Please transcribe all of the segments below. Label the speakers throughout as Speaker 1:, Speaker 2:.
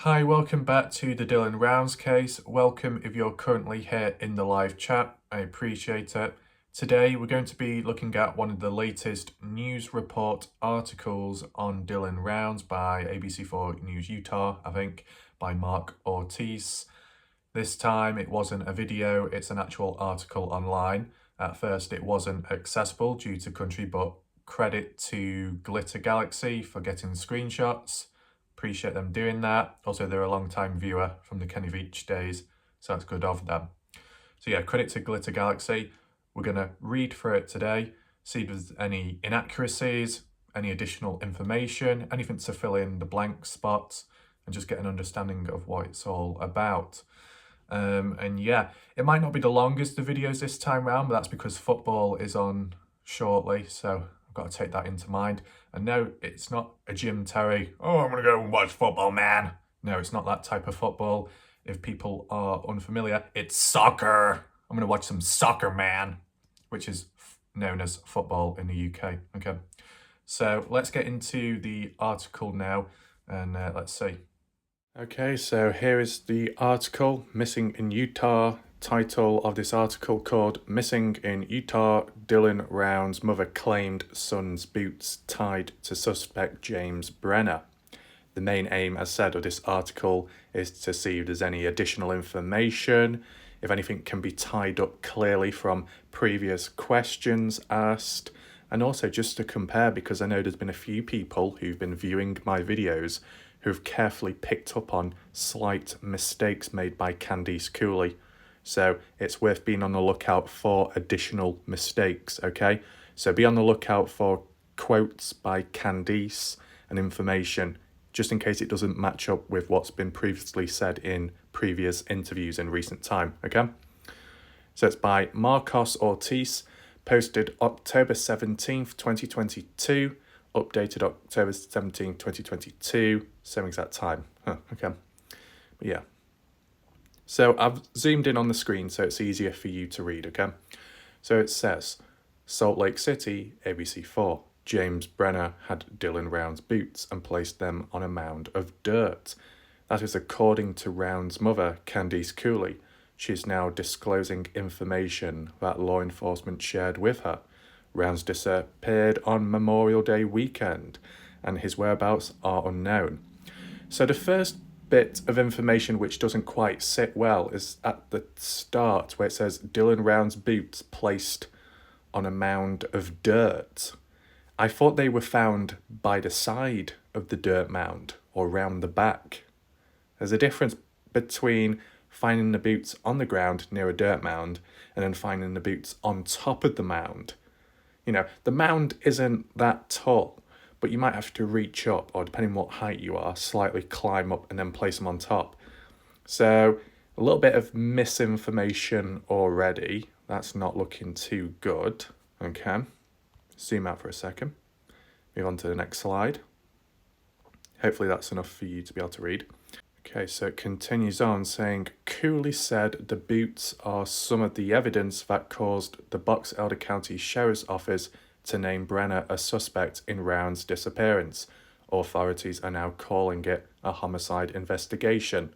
Speaker 1: Hi, welcome back to the Dylan Rounds case. Welcome if you're currently here in the live chat. I appreciate it. Today we're going to be looking at one of the latest news report articles on Dylan Rounds by ABC4 News Utah, I think, by Mark Ortiz. This time it wasn't a video, it's an actual article online. At first it wasn't accessible due to country, but credit to Glitter Galaxy for getting screenshots. Appreciate them doing that. Also, they're a long-time viewer from the Kenny Beach days, so that's good of them. So yeah, credit to Glitter Galaxy. We're going to read through it today, see if there's any inaccuracies, any additional information, anything to fill in the blank spots, and just get an understanding of what it's all about. And yeah, it might not be the longest of videos this time round, but that's because football is on shortly, so I've got to take that into mind. And no, it's not a Jim Terry, oh, I'm going to go and watch football, man. No, it's not that type of football. If people are unfamiliar, it's soccer. I'm going to watch some soccer, man, which is known as football in the UK. Okay, so let's get into the article now, and let's see. Okay, so here is the article, Missing in Utah. Title of this article called Missing in Utah, Dylan Rounds' mother claimed son's boots tied to suspect James Brenner. The main aim, as said, of this article is to see if there's any additional information, if anything can be tied up clearly from previous questions asked, and also just to compare, because I know there's been a few people who've been viewing my videos who've carefully picked up on slight mistakes made by Candice Cooley. So it's worth being on the lookout for additional mistakes, okay? So be on the lookout for quotes by Candice and information, just in case it doesn't match up with what's been previously said in previous interviews in recent time, okay? So it's by Marcos Ortiz, posted October 17th, 2022, updated October 17, 2022, same exact time. Okay. But yeah. So I've zoomed in on the screen so it's easier for you to read, okay? So it says, Salt Lake City, ABC4. James Brenner had Dylan Rounds' boots and placed them on a mound of dirt. That is according to Rounds' mother, Candice Cooley. She is now disclosing information that law enforcement shared with her. Rounds disappeared on Memorial Day weekend, and his whereabouts are unknown. So the first bit of information which doesn't quite sit well is at the start, where it says Dylan Rounds' boots placed on a mound of dirt. I thought they were found by the side of the dirt mound or round the back. There's a difference between finding the boots on the ground near a dirt mound and then finding the boots on top of the mound. You know, the mound isn't that tall, but you might have to reach up, or depending on what height you are, slightly climb up and then place them on top. So a little bit of misinformation already. That's not looking too good. Okay, zoom out for a second. Move on to the next slide. Hopefully that's enough for you to be able to read. Okay, so it continues on saying, Cooley said the boots are some of the evidence that caused the Box Elder County Sheriff's Office to name Brenner a suspect in Rounds' disappearance. Authorities are now calling it a homicide investigation.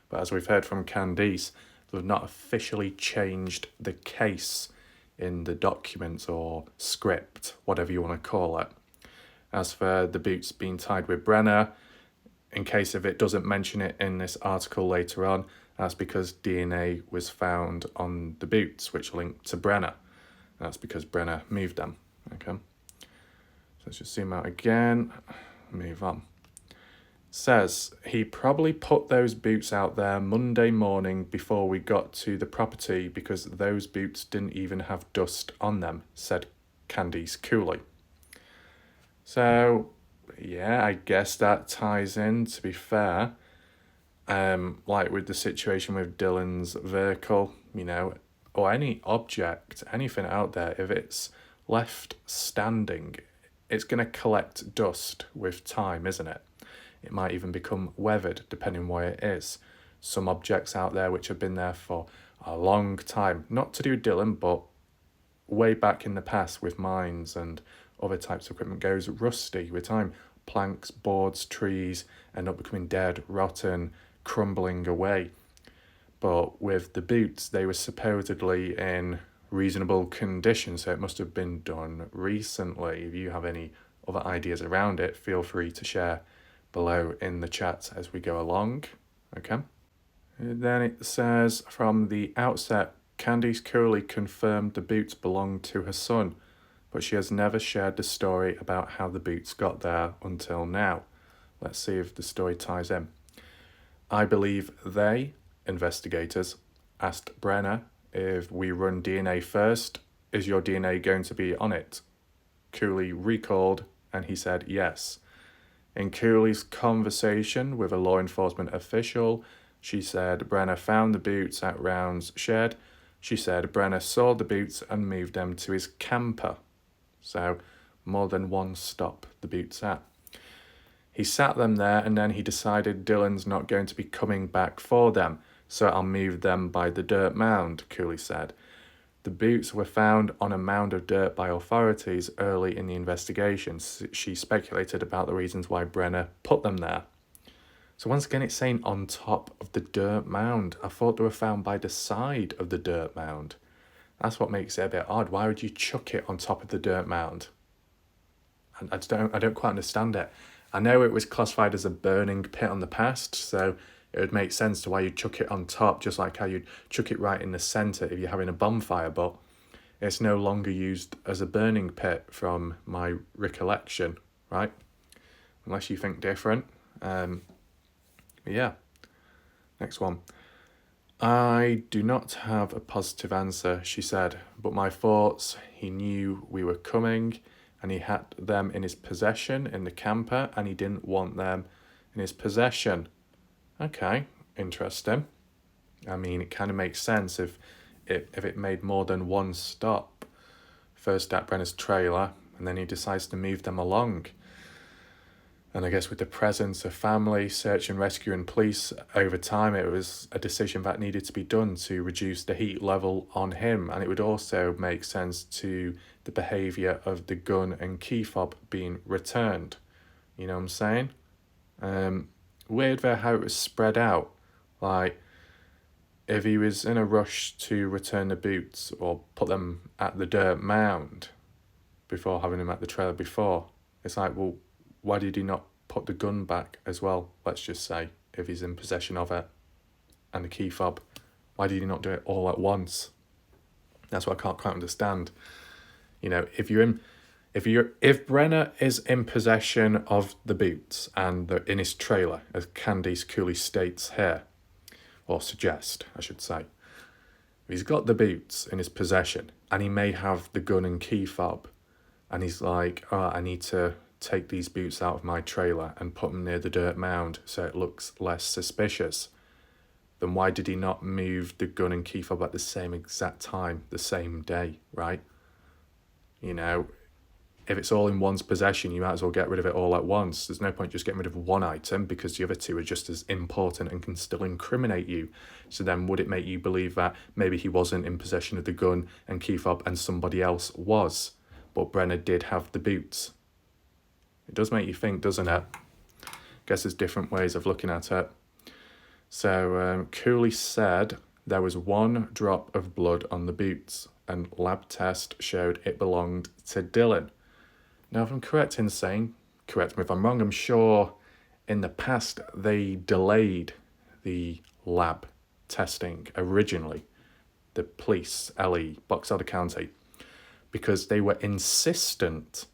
Speaker 1: But as we've heard from Candice, they've not officially changed the case in the documents or script, whatever you want to call it. As for the boots being tied with Brenner, in case if it doesn't mention it in this article later on, that's because DNA was found on the boots, which linked to Brenner. That's because Brenner moved them. Okay. So let's just zoom out again. Move on. Says he probably put those boots out there Monday morning before we got to the property because those boots didn't even have dust on them, said Candice Cooley. So yeah, I guess that ties in, to be fair. Like with the situation with Dylan's vehicle, you know, or any object, anything out there, if it's left standing, it's going to collect dust with time, isn't it? It might even become weathered, depending where it is. Some objects out there which have been there for a long time, not to do with Dylan, but way back in the past with mines and other types of equipment, goes rusty with time. planks, boards, trees end up becoming dead, rotten, crumbling away. But with the boots, they were supposedly in reasonable condition, so it must have been done recently. If you have any other ideas around it, feel free to share below in the chat as we go along. Okay. And then it says, from the outset, Candice Cooley confirmed the boots belonged to her son, but she has never shared the story about how the boots got there until now. Let's see if the story ties in. I believe they, investigators, asked Brenner, if we run DNA first, is your DNA going to be on it? Cooley recalled, and he said yes. In Cooley's conversation with a law enforcement official, she said Brenner found the boots at Round's shed. She said Brenner saw the boots and moved them to his camper. So, more than one stop the boots at. He sat them there and then he decided Dylan's not going to be coming back for them, so I'll move them by the dirt mound, Cooley said. The boots were found on a mound of dirt by authorities early in the investigation. She speculated about the reasons why Brenner put them there. So once again, it's saying on top of the dirt mound. I thought they were found by the side of the dirt mound. That's what makes it a bit odd. Why would you chuck it on top of the dirt mound? I don't quite understand it. I know it was classified as a burning pit on the past, so it would make sense to why you'd chuck it on top, just like how you'd chuck it right in the centre if you're having a bonfire, but it's no longer used as a burning pit from my recollection, right? Unless you think different. Yeah. Next one. I do not have a positive answer, she said, but my thoughts, he knew we were coming and he had them in his possession in the camper and he didn't want them in his possession. Okay, interesting. I mean, it kind of makes sense if it made more than one stop. First at Brenner's trailer and then he decides to move them along. And I guess with the presence of family, search and rescue and police over time, it was a decision that needed to be done to reduce the heat level on him. And it would also make sense to the behaviour of the gun and key fob being returned. You know what I'm saying? Weird though how it was spread out. Like, if he was in a rush to return the boots or put them at the dirt mound before having them at the trailer before, it's like, well, why did he not put the gun back as well, let's just say, if he's in possession of it, and the key fob? Why did he not do it all at once? That's what I can't quite understand. You know, if Brenner is in possession of the boots and they're in his trailer, as Candice Cooley states here, or suggest, I should say, if he's got the boots in his possession and he may have the gun and key fob, and he's like, oh, I need to take these boots out of my trailer and put them near the dirt mound so it looks less suspicious, then why did he not move the gun and key fob at the same exact time, the same day, right? You know, if it's all in one's possession, you might as well get rid of it all at once. There's no point just getting rid of one item because the other two are just as important and can still incriminate you. So then would it make you believe that maybe he wasn't in possession of the gun and key fob and somebody else was, but Brenner did have the boots? It does make you think, doesn't it? Guess there's different ways of looking at it. So Cooley said there was one drop of blood on the boots and lab test showed it belonged to Dylan. Now, if I'm correct in saying, correct me if I'm wrong, I'm sure in the past they delayed the lab testing originally, the police, LE, Box Elder County, because they were insistent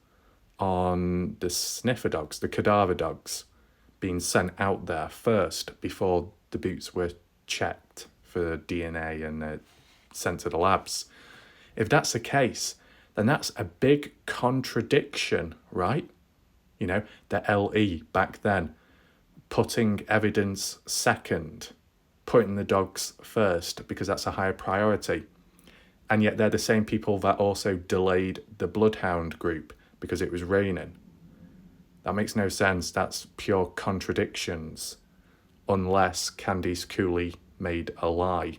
Speaker 1: on the sniffer dogs, the cadaver dogs, being sent out there first before the boots were checked for DNA and sent to the labs. If that's the case, then that's a big contradiction, right? You know, the LE back then, putting evidence second, putting the dogs first because that's a higher priority. And yet they're the same people that also delayed the bloodhound group because it was raining. That makes no sense. That's pure contradictions, unless Candice Cooley made a lie.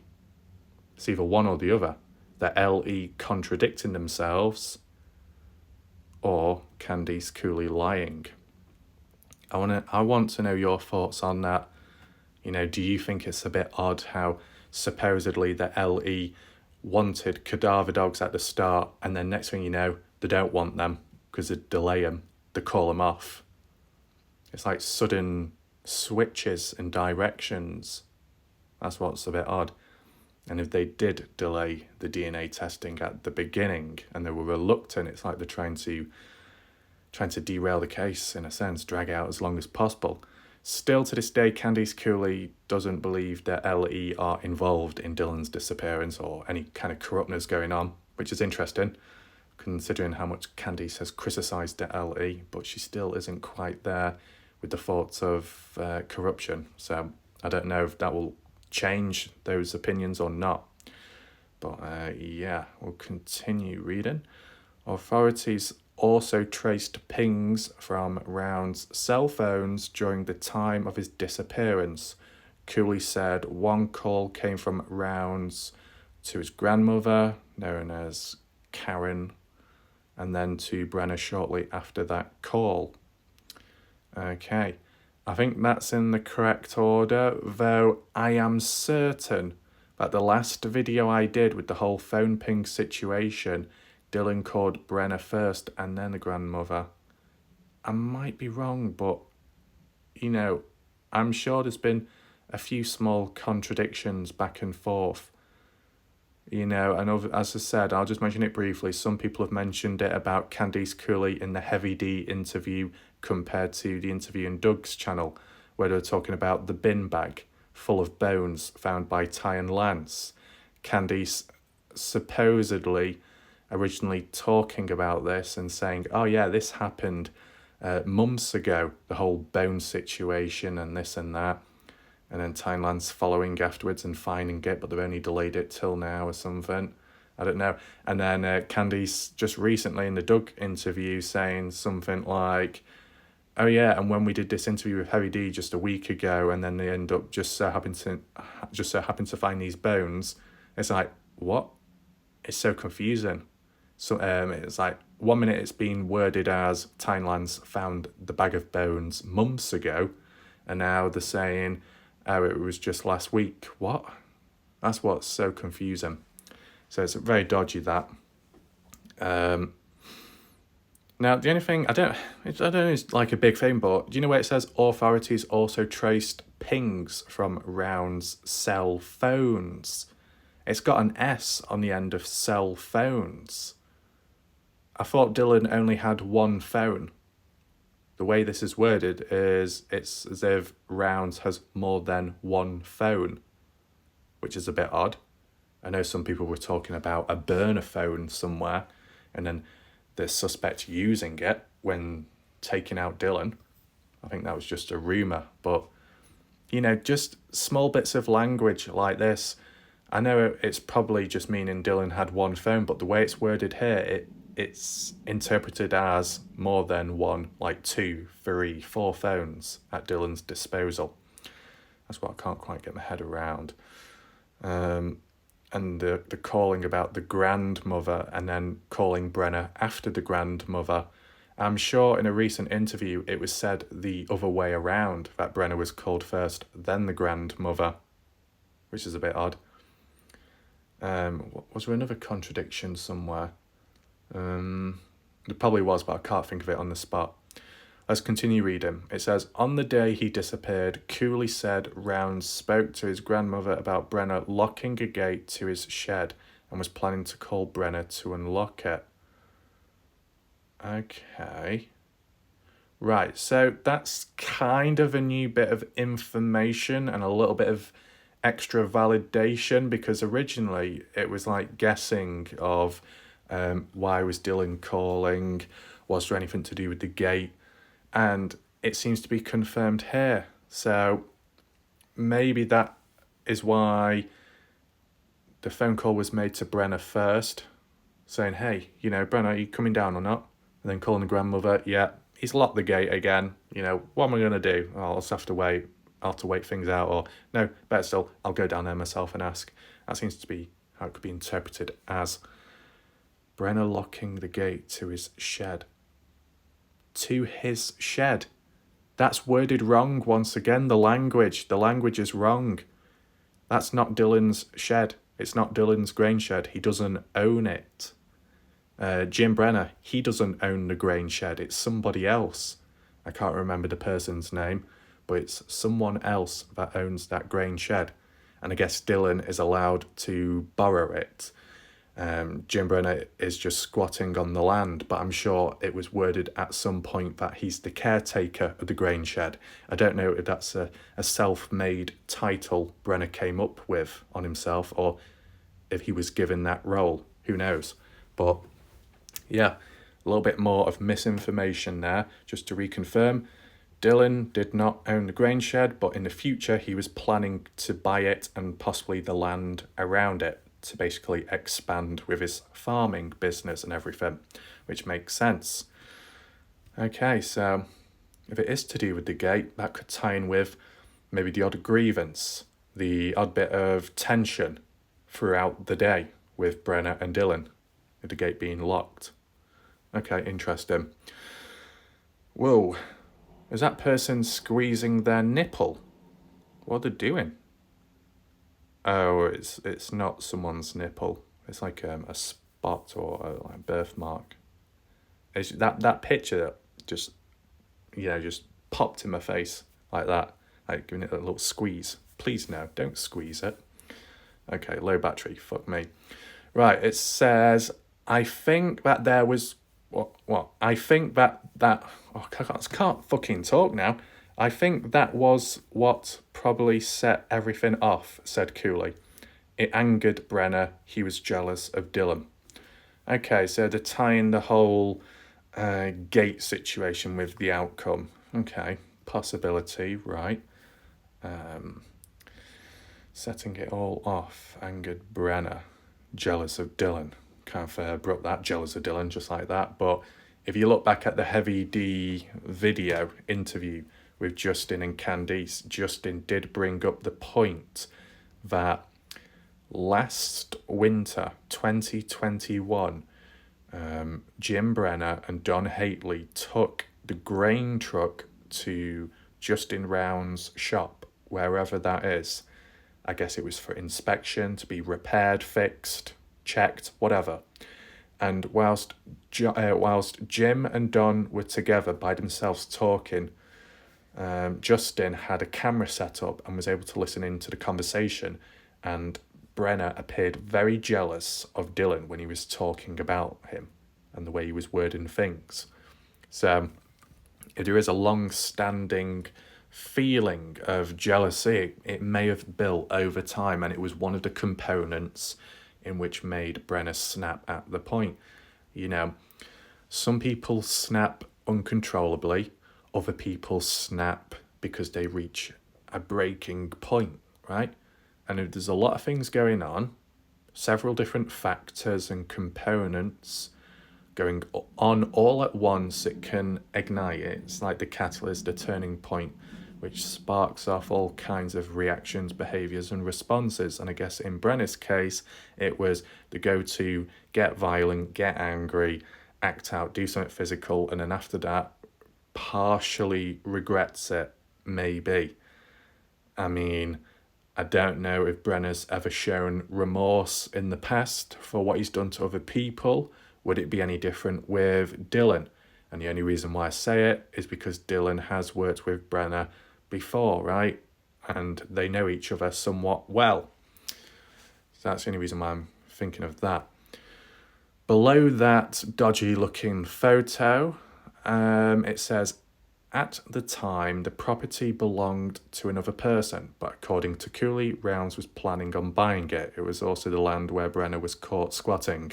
Speaker 1: It's either one or the other. The LE contradicting themselves or Candice Cooley lying. I want to know your thoughts on that. Do you think it's a bit odd how supposedly the LE wanted cadaver dogs at the start, and then next thing you know, they don't want them because they delay them, they call them off. It's like sudden switches in directions. That's what's a bit odd. And if they did delay the DNA testing at the beginning and they were reluctant, it's like they're trying to derail the case, in a sense, drag it out as long as possible. Still to this day, Candice Cooley doesn't believe that LE are involved in Dylan's disappearance or any kind of corruptness going on, which is interesting, considering how much Candice has criticised the LE, but she still isn't quite there with the thoughts of corruption. So I don't know if that will change those opinions or not. But we'll continue reading. Authorities also traced pings from Round's cell phones during the time of his disappearance. Cooley said one call came from Round's to his grandmother, known as Karen, and then to Brenner shortly after that call. Okay, I think that's in the correct order, though I am certain that the last video I did with the whole phone ping situation, Dylan called Brenner first and then the grandmother. I might be wrong, but, I'm sure there's been a few small contradictions back and forth. And as I said, I'll just mention it briefly. Some people have mentioned it about Candice Cooley in the Heavy D interview compared to the interview in Doug's channel, where they were talking about the bin bag full of bones found by Ty and Lance. Candice supposedly originally talking about this and saying, oh yeah, this happened months ago, the whole bone situation and this and that. And then Ty and Lance following afterwards and finding it, but they've only delayed it till now or something. I don't know. And then Candice just recently in the Doug interview saying something like, oh yeah, and when we did this interview with Heavy D just a week ago, and then they end up just so happen to find these bones. It's like, what? It's so confusing. So it's like 1 minute it's been worded as Ty and Lance found the bag of bones months ago, and now they're saying, oh, it was just last week. What? That's what's so confusing. So it's very dodgy, that. Now, the only thing, I don't know it's like a big thing, but do you know where it says authorities also traced pings from Round's cell phones? It's got an S on the end of cell phones. I thought Dylan only had one phone. The way this is worded is it's as if Rounds has more than one phone, which is a bit odd. I know some people were talking about a burner phone somewhere, and then the suspect using it when taking out Dylan. I think that was just a rumour, but, just small bits of language like this. I know it's probably just meaning Dylan had one phone, but the way it's worded here, it's interpreted as more than one, like 2, 3, 4 phones at Dylan's disposal. That's what I can't quite get my head around. And the calling about the grandmother and then calling Brenner after the grandmother. I'm sure in a recent interview it was said the other way around, that Brenner was called first, then the grandmother, which is a bit odd. Was there another contradiction somewhere? There probably was, but I can't think of it on the spot. Let's continue reading. It says, on the day he disappeared, Cooley said Rounds spoke to his grandmother about Brenner locking a gate to his shed and was planning to call Brenner to unlock it. Okay. Right, so that's kind of a new bit of information and a little bit of extra validation, because originally it was like guessing of why was Dylan calling, was there anything to do with the gate, and it seems to be confirmed here. So maybe that is why the phone call was made to Brenner first, saying, hey, Brenner, are you coming down or not? And then calling the grandmother, yeah, he's locked the gate again, what am I going to do? I'll just have to wait. I'll have to wait things out, or no, better still, I'll go down there myself and ask. That seems to be how it could be interpreted as. Brenner locking the gate to his shed. To his shed. That's worded wrong once again. The language is wrong. That's not Dylan's shed. It's not Dylan's grain shed. He doesn't own it. Jim Brenner, he doesn't own the grain shed. It's somebody else. I can't remember the person's name, but it's someone else that owns that grain shed. And I guess Dylan is allowed to borrow it. Jim Brenner is just squatting on the land, but I'm sure it was worded at some point that he's the caretaker of the grain shed. I don't know if that's a self-made title Brenner came up with on himself, or if he was given that role. Who knows? But yeah, a little bit more of misinformation there. Just to reconfirm, Dylan did not own the grain shed, but in the future he was planning to buy it and possibly the land around it, to basically expand with his farming business and everything, which makes sense. Okay, so if it is to do with the gate, that could tie in with maybe the odd grievance, the odd bit of tension throughout the day with Brenner and Dylan, with the gate being locked. Okay, interesting. Whoa, is that person squeezing their nipple? What are they doing? Oh, it's not someone's nipple. It's like a spot or a birthmark. It's that picture just popped in my face like that, like giving it a little squeeze. Please no, don't squeeze it. Okay, low battery. Fuck me. Right, it says, I think that there was what? I think that oh, I can't fucking talk now. I think that was what probably set everything off, said Cooley. It angered Brenner. He was jealous of Dylan. Okay, so they're tying the whole gate situation with the outcome. Okay, possibility, right. Setting it all off, angered Brenner. Jealous of Dylan. Kind of brought that, jealous of Dylan, just like that. But if you look back at the Heavy D video interview with Justin and Candice, Justin did bring up the point that last winter, 2021, Jim Brenner and Don Hately took the grain truck to Justin Round's shop, wherever that is. I guess it was for inspection, to be repaired, fixed, checked, whatever. And whilst Jim and Don were together by themselves talking, Justin had a camera set up and was able to listen into the conversation, and Brenner appeared very jealous of Dylan when he was talking about him and the way he was wording things. So if there is a long-standing feeling of jealousy, it may have built over time, and it was one of the components in which made Brenner snap at the point. You know, some people snap uncontrollably, other people snap because they reach a breaking point, right? And if there's a lot of things going on, several different factors and components going on all at once, it can ignite it. It's like the catalyst, the turning point, which sparks off all kinds of reactions, behaviours and responses. And I guess in Brenner's case, it was the go-to, get violent, get angry, act out, do something physical, and then after that, partially regrets it, maybe. I mean, I don't know if Brenner's ever shown remorse in the past for what he's done to other people. Would it be any different with Dylan? And the only reason why I say it is because Dylan has worked with Brenner before, right? And they know each other somewhat well. So that's the only reason why I'm thinking of that. Below that dodgy looking photo, it says, at the time, the property belonged to another person, but according to Cooley, Rounds was planning on buying it. It was also the land where Brenner was caught squatting.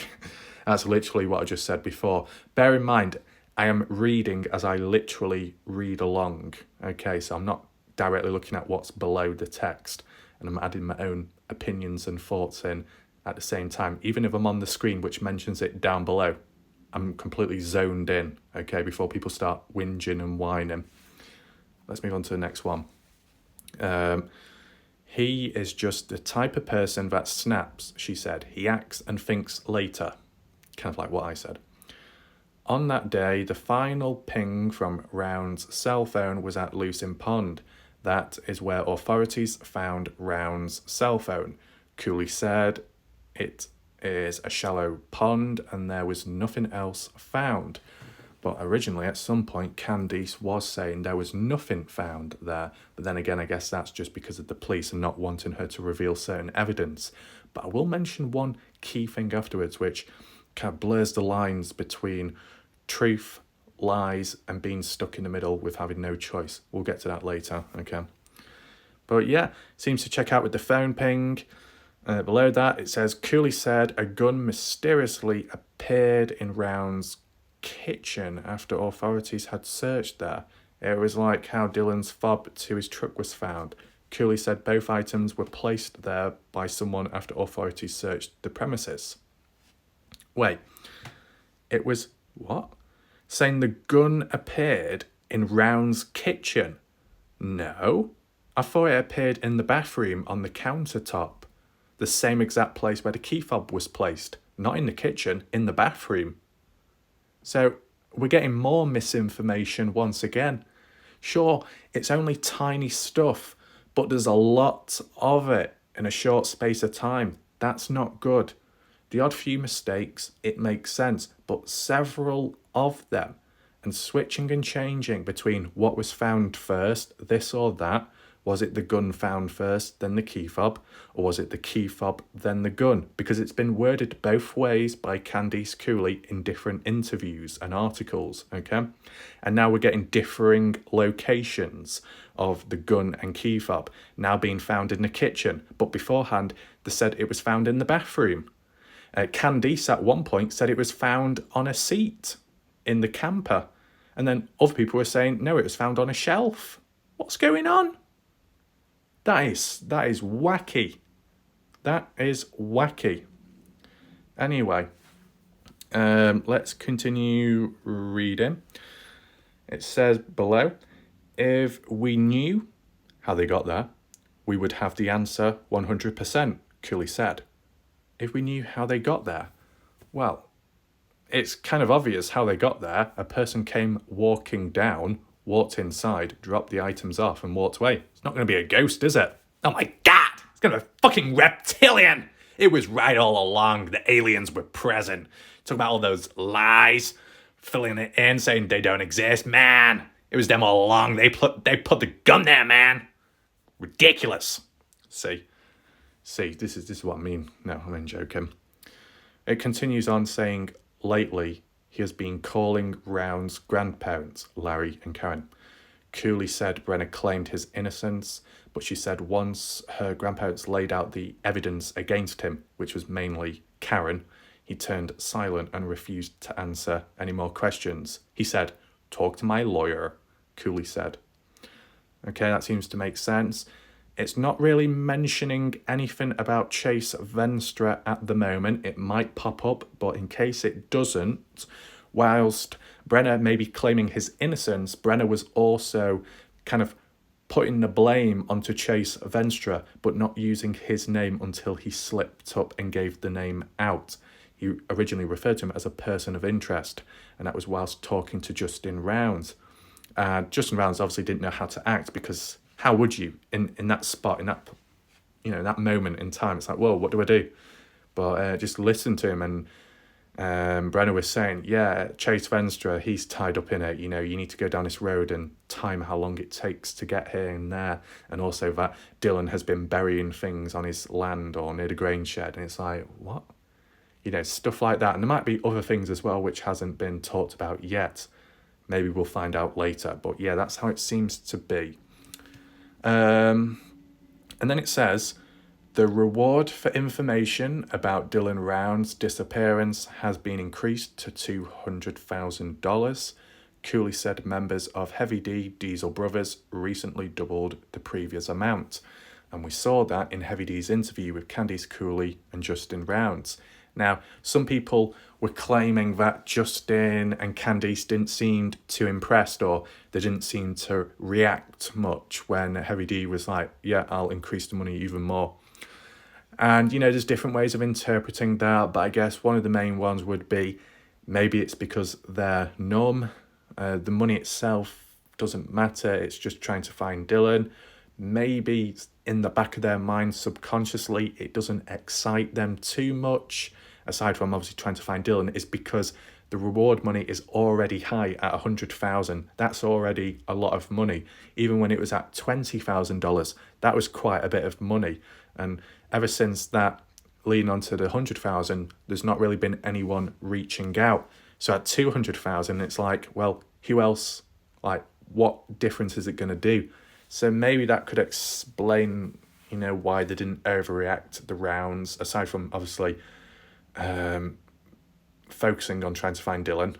Speaker 1: That's literally what I just said before. Bear in mind, I am reading as I literally read along. Okay, so I'm not directly looking at what's below the text, and I'm adding my own opinions and thoughts in at the same time, even if I'm on the screen, which mentions it down below. I'm completely zoned in, okay, before people start whinging and whining. Let's move on to the next one. He is just the type of person that snaps, she said. He acts and thinks later. Kind of like what I said. On that day, the final ping from Round's cell phone was at Lucin Pond. That is where authorities found Round's cell phone. Cooley said it is a shallow pond and there was nothing else found. But originally, at some point, Candice was saying there was nothing found there. But then again, I guess that's just because of the police and not wanting her to reveal certain evidence. But I will mention one key thing afterwards, which kind of blurs the lines between truth, lies, and being stuck in the middle with having no choice. We'll get to that later, okay? But yeah, seems to check out with the phone ping. Below that, it says, Cooley said a gun mysteriously appeared in Round's kitchen after authorities had searched there. It was like how Dylan's fob to his truck was found. Cooley said both items were placed there by someone after authorities searched the premises. Wait, it was what? Saying the gun appeared in Round's kitchen? No, I thought it appeared in the bathroom on the countertop. The same exact place where the key fob was placed. Not in the kitchen, in the bathroom. So we're getting more misinformation once again. Sure, it's only tiny stuff, but there's a lot of it in a short space of time. That's not good. The odd few mistakes, it makes sense, but several of them, and switching and changing between what was found first, this or that. Was it the gun found first, then the key fob? Or was it the key fob, then the gun? Because it's been worded both ways by Candice Cooley in different interviews and articles, okay? And now we're getting differing locations of the gun and key fob, now being found in the kitchen. But beforehand, they said it was found in the bathroom. Candice at one point said it was found on a seat in the camper. And then other people were saying, no, it was found on a shelf. What's going on? That is wacky. That is wacky. Anyway, let's continue reading. It says below, if we knew how they got there, we would have the answer 100%, Cooley said. If we knew how they got there, well, it's kind of obvious how they got there. A person came walking down, walked inside, dropped the items off and walked away. It's not going to be a ghost, is it? Oh my God! It's going to be a fucking reptilian! It was right all along. The aliens were present. Talk about all those lies, filling it in, saying they don't exist. Man, it was them all along. They put the gun there, man. Ridiculous. See, this is what I mean. No, I'm only joking. It continues on saying, lately, he has been calling Round's grandparents, Larry and Karen. Cooley said Brenner claimed his innocence, but she said once her grandparents laid out the evidence against him, which was mainly Karen, he turned silent and refused to answer any more questions. He said, talk to my lawyer, Cooley said. Okay, that seems to make sense. It's not really mentioning anything about Chase Venstra at the moment. It might pop up, but in case it doesn't, whilst Brenner may be claiming his innocence, Brenner was also kind of putting the blame onto Chase Venstra, but not using his name until he slipped up and gave the name out. He originally referred to him as a person of interest, and that was whilst talking to Justin Rounds. Justin Rounds obviously didn't know how to act, because how would you in that spot, in that, that moment in time? It's like, whoa, what do I do? But just listen to him, and Brenner was saying, yeah, Chase Venstra, he's tied up in it. You need to go down this road and time how long it takes to get here and there. And also that Dylan has been burying things on his land or near the grain shed. And it's like, what? Stuff like that. And there might be other things as well which hasn't been talked about yet. Maybe we'll find out later. But yeah, that's how it seems to be. And then it says, the reward for information about Dylan Round's disappearance has been increased to $200,000. Cooley said members of Heavy D Diesel Brothers recently doubled the previous amount. And we saw that in Heavy D's interview with Candice Cooley and Justin Rounds. Now, some people were claiming that Justin and Candice didn't seem too impressed, or they didn't seem to react much when Heavy D was like, yeah, I'll increase the money even more. And, there's different ways of interpreting that, but I guess one of the main ones would be Maybe it's because they're numb. The money itself doesn't matter. It's just trying to find Dylan. Maybe in the back of their mind, subconsciously, it doesn't excite them too much. Aside from obviously trying to find Dylan, is because the reward money is already high at 100,000. That's already a lot of money. Even when it was at $20,000, that was quite a bit of money. And ever since that, lean onto the 100,000, there's not really been anyone reaching out. So at 200,000, it's like, well, who else? Like, what difference is it going to do? So maybe that could explain, why they didn't overreact the rounds, aside from obviously focusing on trying to find Dylan.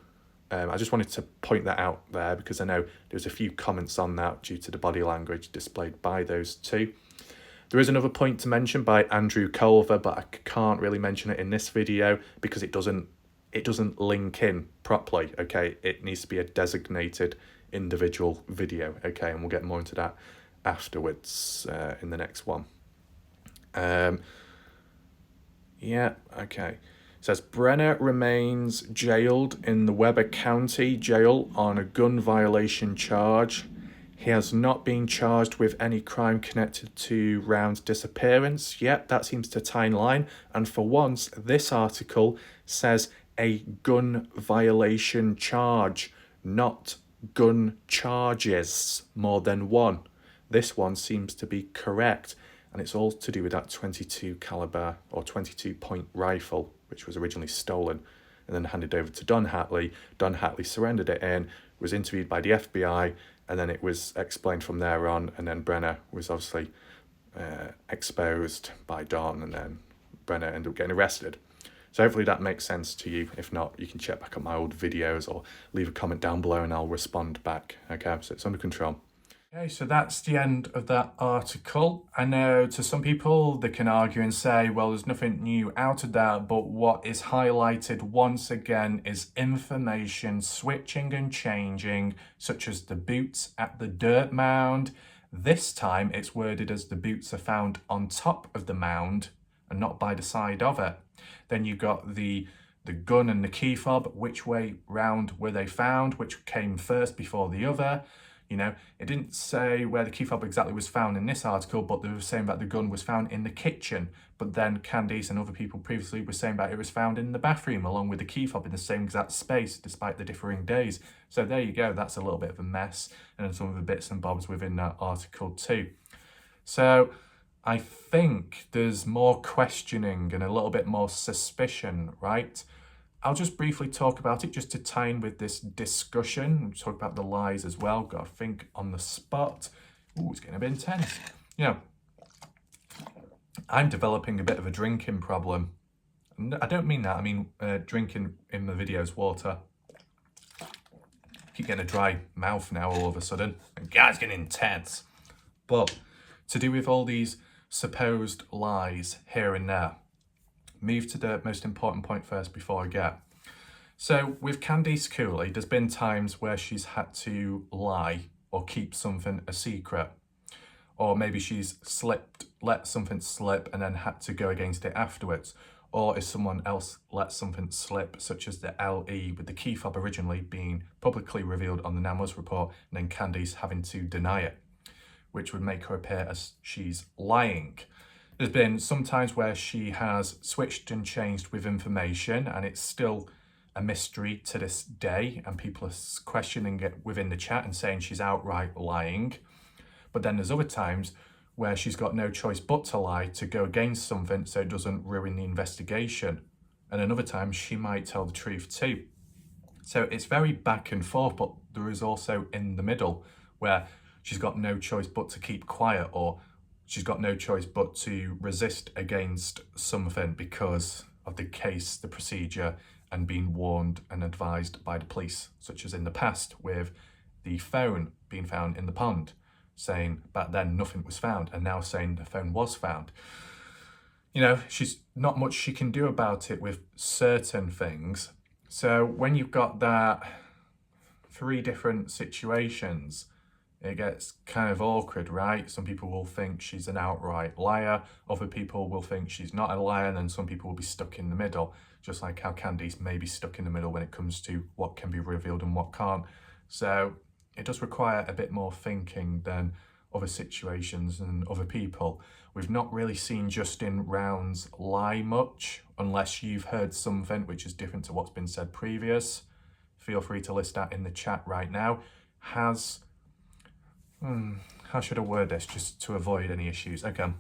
Speaker 1: I just wanted to point that out there because I know there was a few comments on that due to the body language displayed by those two. There is another point to mention by Andrew Culver, but I can't really mention it in this video because it doesn't link in properly, okay? It needs to be a designated individual video, okay? And we'll get more into that afterwards in the next one. Yeah, okay. It says, Brenner remains jailed in the Weber County Jail on a gun violation charge. He has not been charged with any crime connected to Round's disappearance. Yet that seems to tie in line. And for once, this article says a gun violation charge, not gun charges, more than one. This one seems to be correct. And it's all to do with that 22 caliber or 22 point rifle, which was originally stolen and then handed over to Don Hatley. Don Hatley surrendered it in, was interviewed by the FBI, and then it was explained from there on. And then Brenner was obviously exposed by Don, and then Brenner ended up getting arrested. So hopefully that makes sense to you. If not, you can check back on my old videos or leave a comment down below and I'll respond back. Okay, so it's under control. Okay, so that's the end of that article. I know to some people they can argue and say, well, there's nothing new out of that, but what is highlighted once again is information switching and changing, such as the boots at the dirt mound. This time it's worded as the boots are found on top of the mound and not by the side of it. Then you got the gun and the key fob, which way round were they found, which came first before the other. It didn't say where the key fob exactly was found in this article, but they were saying that the gun was found in the kitchen. But then Candice and other people previously were saying that it was found in the bathroom along with the key fob in the same exact space, despite the differing days. So there you go, that's a little bit of a mess, and some of the bits and bobs within that article too. So I think there's more questioning and a little bit more suspicion, right? I'll just briefly talk about it just to tie in with this discussion. We'll talk about the lies as well. Got to think on the spot. Ooh, it's getting a bit intense. I'm developing a bit of a drinking problem. I don't mean that. I mean drinking in the videos water. Keep getting a dry mouth now all of a sudden. And God's getting intense. But to do with all these supposed lies here and there. Move to the most important point first before I get. So with Candice Cooley, there's been times where she's had to lie or keep something a secret. Or maybe she's let something slip and then had to go against it afterwards. Or if someone else let something slip, such as the LE with the key fob originally being publicly revealed on the NamWas report and then Candice having to deny it, which would make her appear as she's lying. There's been some times where she has switched and changed with information and it's still a mystery to this day and people are questioning it within the chat and saying she's outright lying. But then there's other times where she's got no choice but to lie to go against something so it doesn't ruin the investigation. And another time she might tell the truth too. So it's very back and forth, but there is also in the middle where she's got no choice but to keep quiet, or she's got no choice but to resist against something because of the case, the procedure, and being warned and advised by the police, such as in the past with the phone being found in the pond, saying back then nothing was found, and now saying the phone was found. She's not much she can do about it with certain things. So when you've got that 3 different situations, it gets kind of awkward, right? Some people will think she's an outright liar, other people will think she's not a liar, and then some people will be stuck in the middle, just like how Candice may be stuck in the middle when it comes to what can be revealed and what can't. So it does require a bit more thinking than other situations and other people. We've not really seen Justin Rounds lie much, unless you've heard something which is different to what's been said previous. Feel free to list that in the chat right now. How should I word this just to avoid any issues? Okay,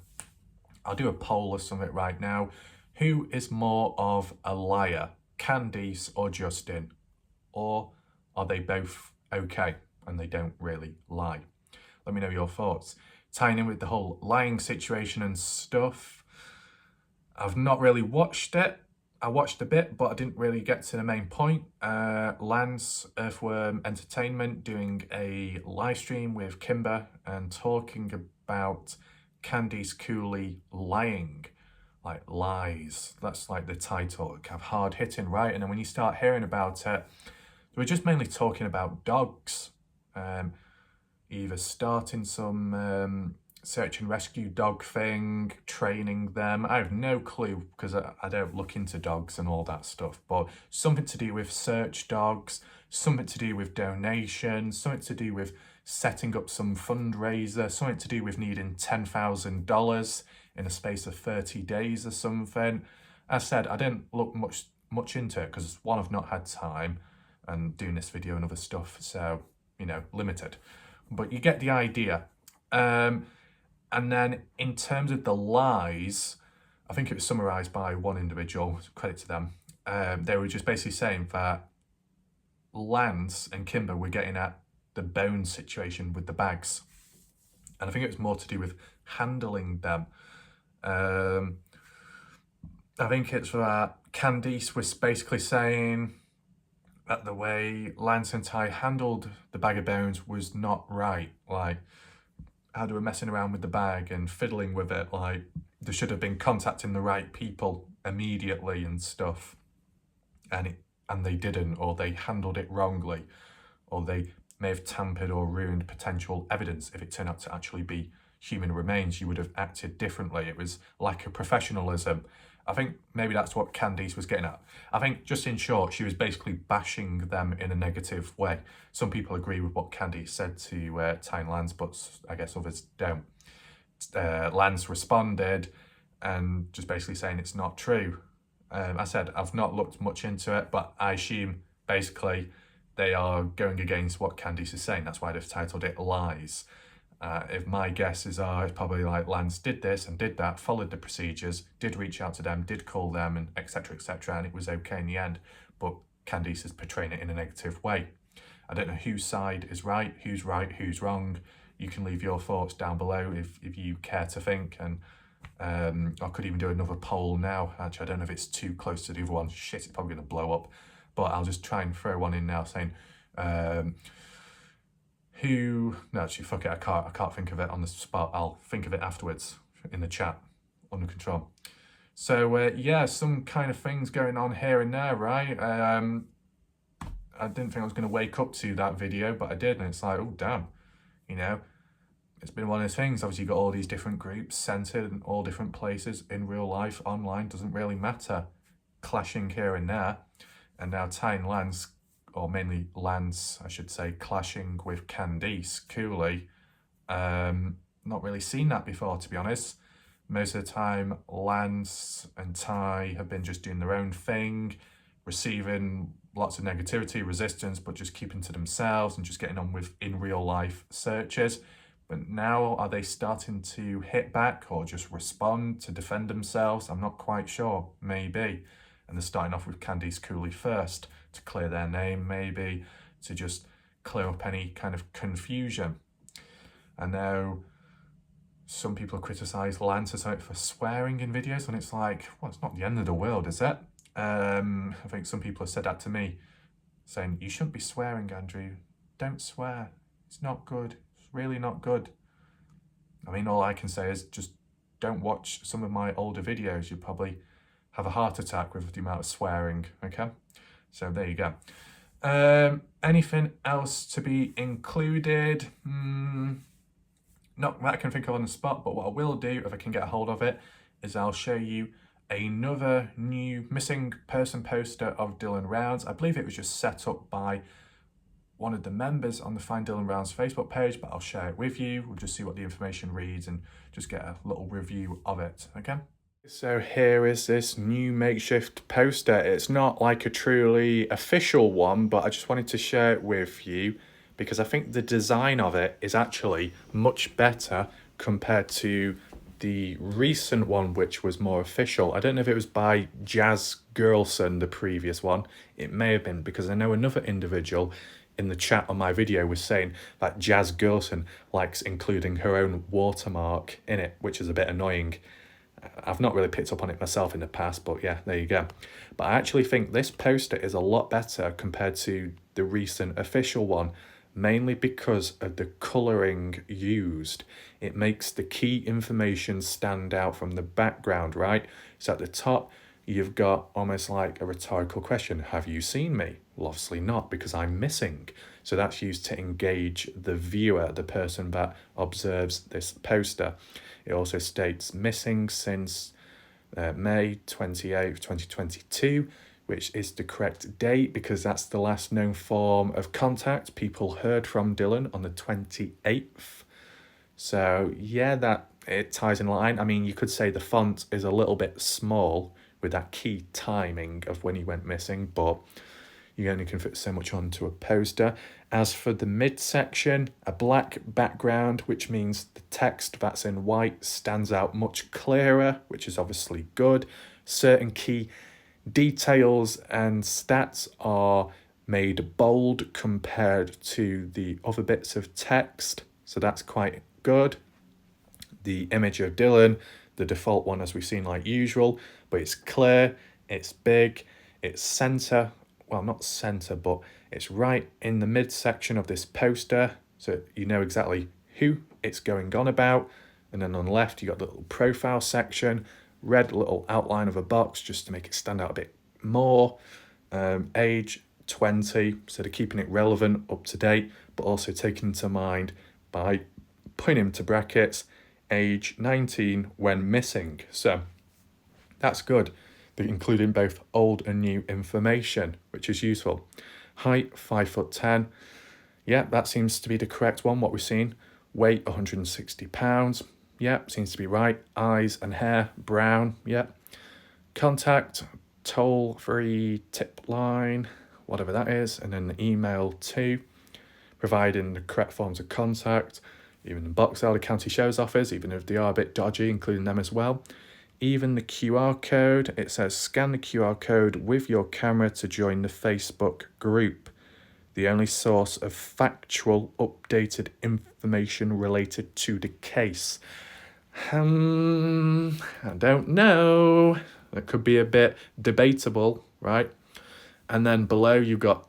Speaker 1: I'll do a poll or something right now. Who is more of a liar, Candice or Justin? Or are they both okay and they don't really lie? Let me know your thoughts. Tying in with the whole lying situation and stuff, I've not really watched it. I watched a bit, but I didn't really get to the main point. Lance, Earthworm Entertainment, doing a live stream with Kimber and talking about Candice Cooley lying, like lies. That's like the title, kind of hard hitting, right? And then when you start hearing about it, we're just mainly talking about dogs. Either starting some search and rescue dog thing, training them. I have no clue because I don't look into dogs and all that stuff, but something to do with search dogs, something to do with donations, something to do with setting up some fundraiser, something to do with needing $10,000 in a space of 30 days or something. As I said, I didn't look much into it because one, I've not had time and doing this video and other stuff, so, you know, limited. But you get the idea. And then in terms of the lies, I think it was summarised by one individual, credit to them. They were just basically saying that Lance and Kimber were getting at the bone situation with the bags. And I think it was more to do with handling them. I think it's that Candice was basically saying that the way Lance and Ty handled the bag of bones was not right. Like, how they were messing around with the bag and fiddling with it, like they should have been contacting the right people immediately and stuff, and they didn't, or they handled it wrongly, or they may have tampered or ruined potential evidence. If it turned out to actually be human remains, you would have acted differently. It was lack of professionalism. I think maybe that's what Candice was getting at. I think, just in short, she was basically bashing them in a negative way. Some people agree with what Candice said to Ty and Lance, but I guess others don't. Lance responded and just basically saying it's not true. I said, I've not looked much into it, but I assume basically they are going against what Candice is saying. That's why they've titled it Lies. If my guesses are, it's probably like Lance did this and did that, followed the procedures, did reach out to them, did call them, and etc., and it was okay in the end. But Candice is portraying it in a negative way. I don't know whose side is right, who's wrong. You can leave your thoughts down below if you care to think. And I could even do another poll now. Actually, I don't know if it's too close to the other one. Shit, it's probably going to blow up. But I'll just try and throw one in now saying... no, actually, fuck it, I can't think of it on the spot. I'll think of it afterwards in the chat, under control. So, yeah, some kind of things going on here and there, right? I didn't think I was going to wake up to that video, but I did, and it's like, oh, damn, you know, it's been one of those things. Obviously, you've got all these different groups centred in all different places, in real life, online, doesn't really matter, clashing here and there, and now Ty and Lance, or mainly Lance, I should say, clashing with Candice Cooley. Not really seen that before, to be honest. Most of the time, Lance and Ty have been just doing their own thing, receiving lots of negativity, resistance, but just keeping to themselves and just getting on with in real life searches. But now, are they starting to hit back or just respond to defend themselves? I'm not quite sure, maybe. And they're starting off with Candice Cooley first, to clear their name, maybe, to just clear up any kind of confusion. I know some people criticise Lance or something for swearing in videos, and it's like, well, it's not the end of the world, is it? I think some people have said that to me, saying, you shouldn't be swearing, Andrew. Don't swear. It's not good. It's really not good. I mean, all I can say is just don't watch some of my older videos. You'll probably have a heart attack with the amount of swearing, okay? So there you go. Anything else to be included? Not that I can think of on the spot, but what I will do if I can get a hold of it is I'll show you another new missing person poster of Dylan Rounds. I believe it was just set up by one of the members on the Find Dylan Rounds Facebook page, but I'll share it with you. We'll just see what the information reads and just get a little review of it, okay? So here is this new makeshift poster. It's not like a truly official one, but I just wanted to share it with you because I think the design of it is actually much better compared to the recent one, which was more official. I don't know if it was by Jazz Girlson, the previous one. It may have been, because I know another individual in the chat on my video was saying that Jazz Girlson likes including her own watermark in it, which is a bit annoying. I've not really picked up on it myself in the past, but yeah, there you go. But I actually think this poster is a lot better compared to the recent official one, mainly because of the colouring used. It makes the key information stand out from the background, right? So at the top, you've got almost like a rhetorical question. Have you seen me? Well, obviously not, because I'm missing. So that's used to engage the viewer, the person that observes this poster. It also states missing since May 28th, 2022, which is the correct date because that's the last known form of contact. People heard from Dylan on the 28th. So yeah, that it ties in line. I mean, you could say the font is a little bit small with that key timing of when he went missing, but you only can fit so much onto a poster. As for the midsection, a black background, which means the text that's in white stands out much clearer, which is obviously good. Certain key details and stats are made bold compared to the other bits of text, so that's quite good. The image of Dylan, the default one as we've seen like usual, but it's clear, it's big, it's centre. Well, not centre, but it's right in the midsection of this poster, so you know exactly who it's going on about. And then on the left, you got the little profile section, red little outline of a box just to make it stand out a bit more. Age 20, so they're keeping it relevant, up to date, but also taken into mind by putting into brackets age 19 when missing. So that's good. They're including both old and new information, which is useful. Height 5'10". Yeah, that seems to be the correct one, what we've seen. Weight 160 pounds. Yeah, seems to be right. Eyes and hair brown. Yeah. Contact toll-free tip line, whatever that is, and then the email too, providing the correct forms of contact. Even the Boxell, the county sheriff's office, even if they are a bit dodgy, including them as well. Even the QR code, it says scan the QR code with your camera to join the Facebook group. The only source of factual, updated information related to the case. I don't know. That could be a bit debatable, right? And then below you've got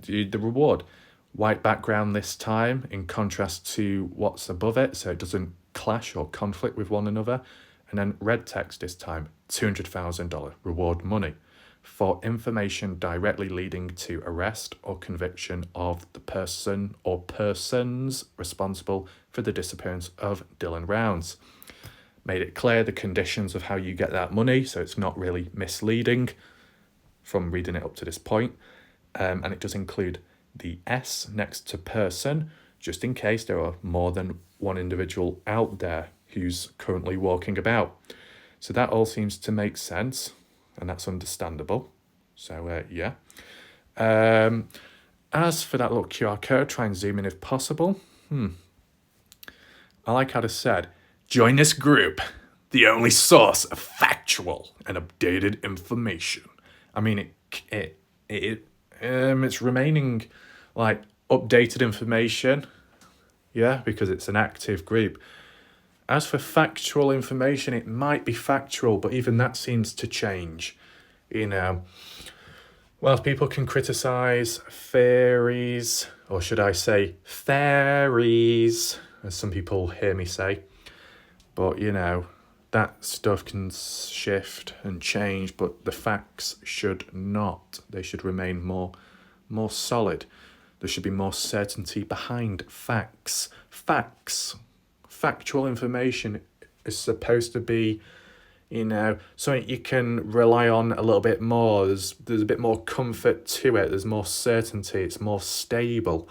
Speaker 1: the reward. White background this time in contrast to what's above it, so it doesn't clash or conflict with one another. And then red text this time, $200,000 reward money for information directly leading to arrest or conviction of the person or persons responsible for the disappearance of Dylan Rounds. Made it clear the conditions of how you get that money, so it's not really misleading from reading it up to this point. And it does include the S next to person, just in case there are more than one individual out there who's currently walking about. So that all seems to make sense, and that's understandable. So yeah. As for that little QR code, try and zoom in if possible. I like how they said, join this group, the only source of factual and updated information. I mean, it's remaining like updated information, yeah, because it's an active group. As for factual information, it might be factual, but even that seems to change. You know, well, people can criticise theories, or should I say fairies, as some people hear me say. But, you know, that stuff can shift and change, but the facts should not. They should remain more more solid. There should be more certainty behind facts. Factual information is supposed to be, something you can rely on a little bit more. There's a bit more comfort to it. There's more certainty. It's more stable.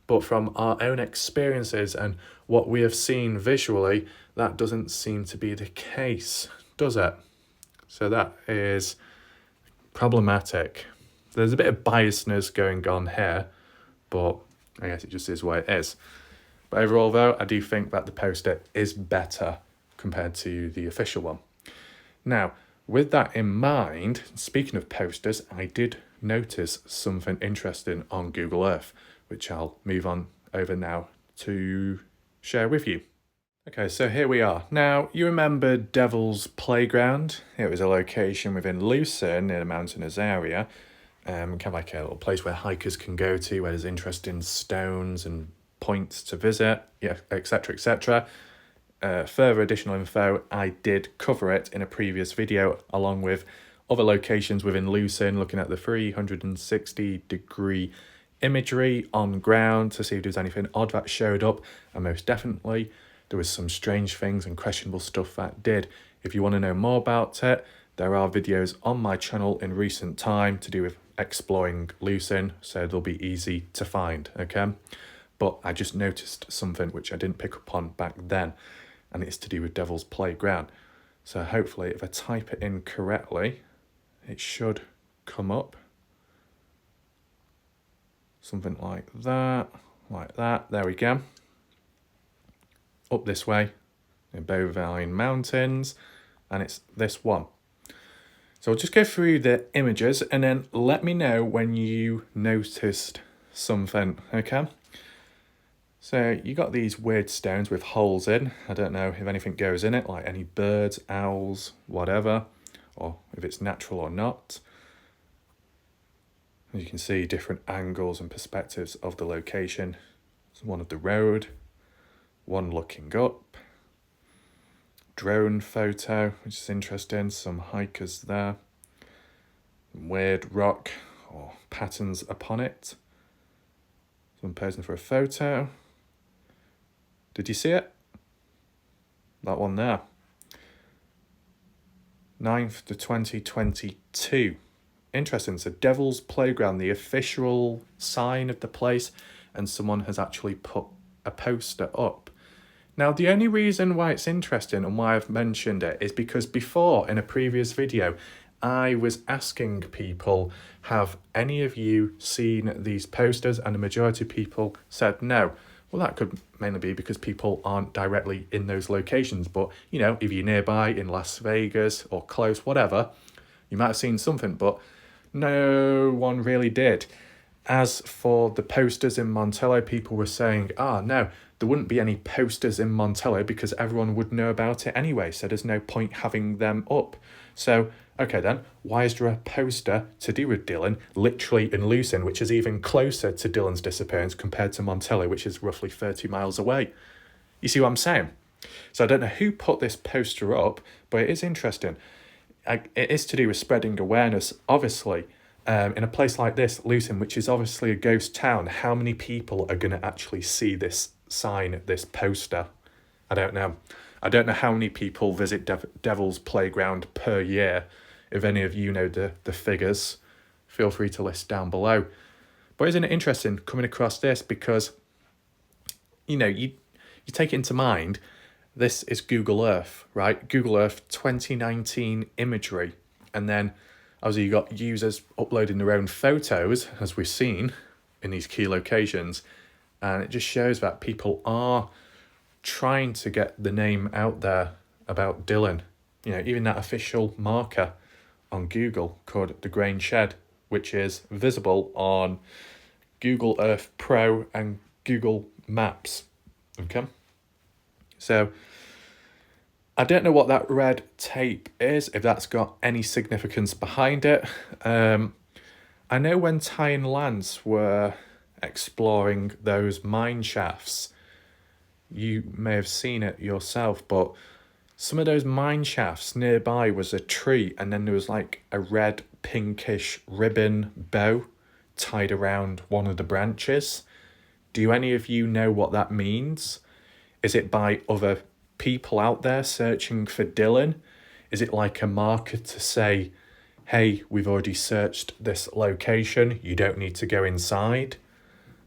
Speaker 1: But from our own experiences and what we have seen visually, that doesn't seem to be the case, does it? So that is problematic. There's a bit of biasness going on here, but I guess it just is what it is. But overall, though, I do think that the poster is better compared to the official one. Now, with that in mind, speaking of posters, I did notice something interesting on Google Earth, which I'll move on over now to share with you. Okay, so here we are. Now, you remember Devil's Playground? It was a location within Lucin in a mountainous area. Kind of like a little place where hikers can go to, where there's interesting stones and points to visit, yeah, etc., etc. Further additional info, I did cover it in a previous video, along with other locations within Lucin, looking at the 360-degree imagery on ground to see if there's anything odd that showed up, and most definitely there was some strange things and questionable stuff that did. If you want to know more about it, there are videos on my channel in recent time to do with exploring Lucin, so they'll be easy to find, okay? But I just noticed something which I didn't pick up on back then, and it's to do with Devil's Playground. So hopefully if I type it in correctly, it should come up. Something like that, there we go. Up this way, in Bovine Mountains, and it's this one. So I'll just go through the images and then let me know when you noticed something, okay? So you got these weird stones with holes in. I don't know if anything goes in it, like any birds, owls, whatever, or if it's natural or not. As you can see, different angles and perspectives of the location. There's one of the road, one looking up, drone photo, which is interesting, some hikers there, weird rock or patterns upon it, someone posing for a photo. Did you see it? That one there. 9th to 2022. Interesting. So Devil's Playground, the official sign of the place, and someone has actually put a poster up. Now, the only reason why it's interesting and why I've mentioned it is because before, in a previous video, I was asking people, have any of you seen these posters? And the majority of people said no. Well, that could mainly be because people aren't directly in those locations. But, if you're nearby in Las Vegas or close, whatever, you might have seen something, but no one really did. As for the posters in Montello, people were saying, no, there wouldn't be any posters in Montello because everyone would know about it anyway, so there's no point having them up. So, okay then, why is there a poster to do with Dylan literally in Lucin, which is even closer to Dylan's disappearance compared to Montello, which is roughly 30 miles away? You see what I'm saying? So I don't know who put this poster up, but it is interesting. It is to do with spreading awareness, obviously. In a place like this, Lucin, which is obviously a ghost town, how many people are going to actually see this sign, this poster? I don't know. I don't know how many people visit Devil's Playground per year. If any of you know the figures, feel free to list down below. But isn't it interesting coming across this? Because, you take it into mind, this is Google Earth, right? Google Earth 2019 imagery. And then, obviously, you got users uploading their own photos, as we've seen, in these key locations. And it just shows that people are trying to get the name out there about Dylan. Even that official marker on Google called the Grain Shed, which is visible on Google Earth Pro and Google Maps. Okay? So, I don't know what that red tape is, if that's got any significance behind it. I know when Ty and Lance were exploring those mine shafts, you may have seen it yourself, but some of those mine shafts nearby was a tree, and then there was like a red pinkish ribbon bow tied around one of the branches. Do any of you know what that means? Is it by other people out there searching for Dylan? Is it like a marker to say, hey, we've already searched this location, you don't need to go inside?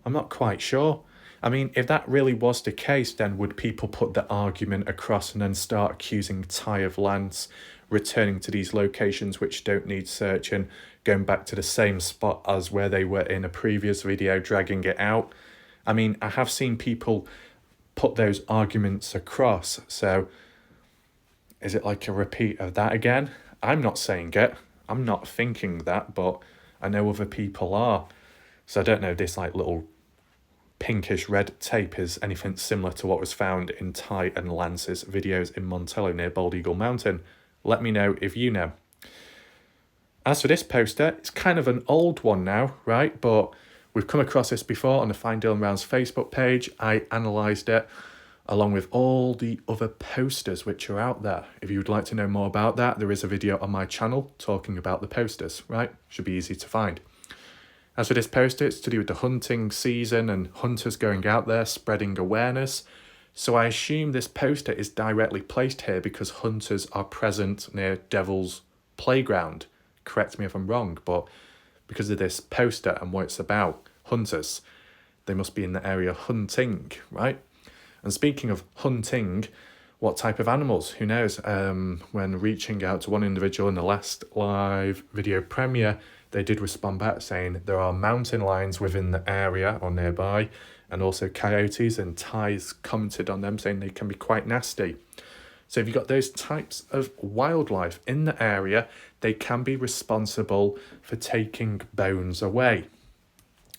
Speaker 1: I'm not quite sure. I mean, if that really was the case, then would people put the argument across and then start accusing Ty of Lance returning to these locations which don't need searching, going back to the same spot as where they were in a previous video, dragging it out? I mean, I have seen people put those arguments across, so is it like a repeat of that again? I'm not saying it. I'm not thinking that, but I know other people are. So I don't know if this like little pinkish red tape is anything similar to what was found in Ty and Lance's videos in Montello near Bald Eagle Mountain. Let me know if you know. As for this poster, it's kind of an old one now, right? But we've come across this before on the Find Dylan Rounds Facebook page. I analysed it along with all the other posters which are out there. If you would like to know more about that, there is a video on my channel talking about the posters, right? Should be easy to find. As for this poster, it's to do with the hunting season and hunters going out there spreading awareness. So I assume this poster is directly placed here because hunters are present near Devil's Playground. Correct me if I'm wrong, but because of this poster and what it's about, hunters, they must be in the area hunting, right? And speaking of hunting, what type of animals? Who knows? When reaching out to one individual in the last live video premiere, they did respond back saying there are mountain lions within the area or nearby, and also coyotes, and Ty's commented on them saying they can be quite nasty. So if you've got those types of wildlife in the area, they can be responsible for taking bones away.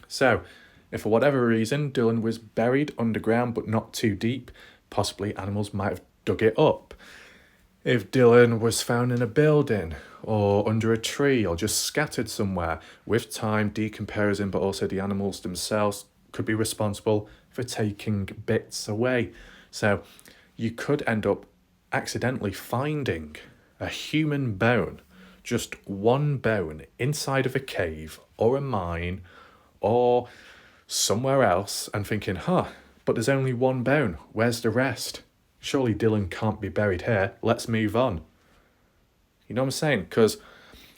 Speaker 1: So if for whatever reason Dylan was buried underground but not too deep, possibly animals might have dug it up. If Dylan was found in a building or under a tree or just scattered somewhere, with time decomposing, but also the animals themselves could be responsible for taking bits away. So you could end up accidentally finding a human bone, just one bone inside of a cave or a mine or somewhere else, and thinking, but there's only one bone, where's the rest? Surely Dylan can't be buried here, let's move on. You know what I'm saying? Because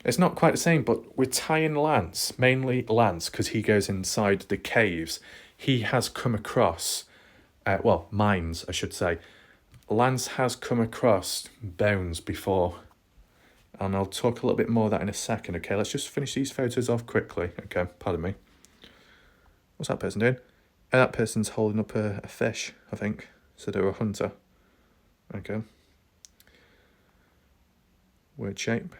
Speaker 1: it's not quite the same, but with Ty and Lance, mainly Lance, because he goes inside the caves, he has come across, mines, I should say. Lance has come across bones before, and I'll talk a little bit more of that in a second, okay? Let's just finish these photos off quickly. Okay, pardon me. What's that person doing? That person's holding up a fish, I think. So they're a hunter. Okay. Weird shape.